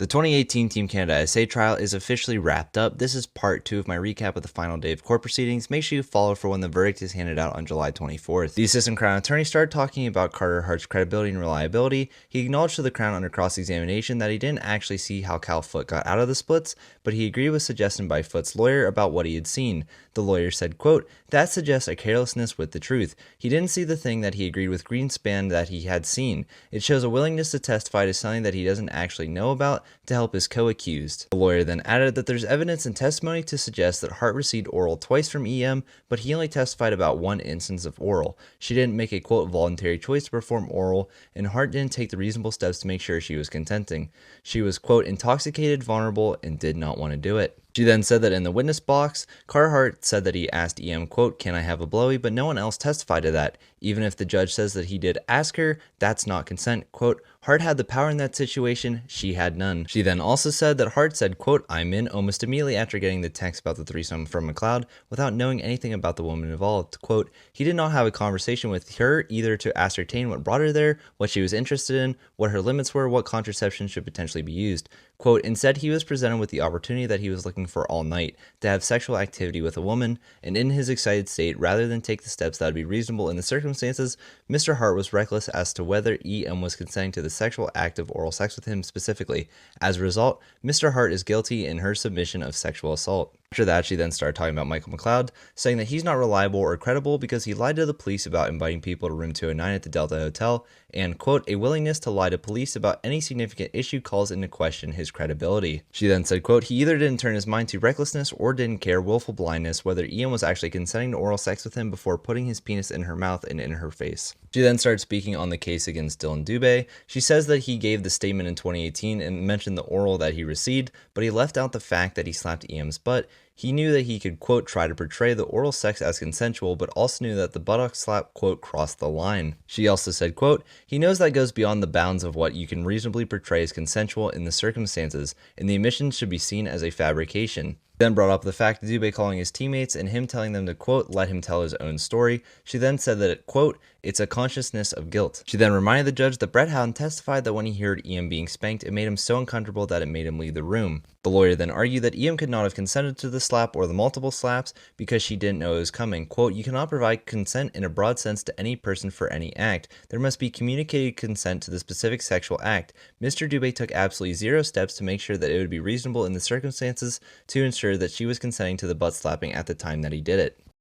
The 2018 Team Canada essay trial is officially wrapped up. This is part 2 of my recap of the final day of court proceedings. Make sure you follow for when the verdict is handed out on July 24th. The assistant Crown attorney started talking about Carter Hart's credibility and reliability. He acknowledged to the Crown under cross-examination that he didn't actually see how Cal Foote got out of the splits, but he agreed with suggestion by Foote's lawyer about what he had seen. The lawyer said, quote, "That suggests a carelessness with the truth. He didn't see the thing that he agreed with Greenspan that he had seen. It shows a willingness to testify to something that he doesn't actually know about to help his co-accused." The lawyer then added that there's evidence and testimony to suggest that Hart received oral twice from EM, but he only testified about one instance of oral. She didn't make a quote voluntary choice to perform oral, and Hart didn't take the reasonable steps to make sure she was consenting. She was quote intoxicated, vulnerable, and did not want to do it. She then said that in the witness box, Carter Hart said that he asked EM, quote, "Can I have a blowy?" but no one else testified to that. Even if the judge says that he did ask her, that's not consent. Quote, "Hart had the power in that situation, she had none." She then also said that Hart said, quote, "I'm in," almost immediately after getting the text about the threesome from McLeod without knowing anything about the woman involved. Quote, "He did not have a conversation with her either to ascertain what brought her there, what she was interested in, what her limits were, what contraception should potentially be used." Quote, "Instead, he was presented with the opportunity that he was looking for all night, to have sexual activity with a woman, and in his excited state, rather than take the steps that would be reasonable in the circumstances, Mr. Hart was reckless as to whether EM was consenting to the sexual act of oral sex with him specifically. As a result, Mr. Hart is guilty in her submission of sexual assault." After that, she then started talking about Michael McLeod, saying that he's not reliable or credible because he lied to the police about inviting people to room 209 at the Delta Hotel, and, quote, "A willingness to lie to police about any significant issue calls into question his credibility." She then said, quote, "He either didn't turn his mind to recklessness or didn't care, willful blindness, whether Ian was actually consenting to oral sex with him before putting his penis in her mouth and in her face." She then started speaking on the case against Dylan Dubé. She says that he gave the statement in 2018 and mentioned the oral that he received, but he left out the fact that he slapped EM's butt. He knew that he could, quote, "try to portray the oral sex as consensual, but also knew that the buttock slap, quote, crossed the line." She also said, quote, "He knows that goes beyond the bounds of what you can reasonably portray as consensual in the circumstances, and the admission should be seen as a fabrication." Then brought up the fact of Dubé calling his teammates and him telling them to, quote, "let him tell his own story." She then said that, quote, "it's a consciousness of guilt." She then reminded the judge that Brett Howden testified that when he heard EM being spanked, it made him so uncomfortable that it made him leave the room. The lawyer then argued that EM could not have consented to the slap or the multiple slaps because she didn't know it was coming. Quote, "You cannot provide consent in a broad sense to any person for any act. There must be communicated consent to the specific sexual act. Mr. Dubé took absolutely zero steps to make sure that it would be reasonable in the circumstances to ensure that she was consenting to the butt slapping at the time that he did it."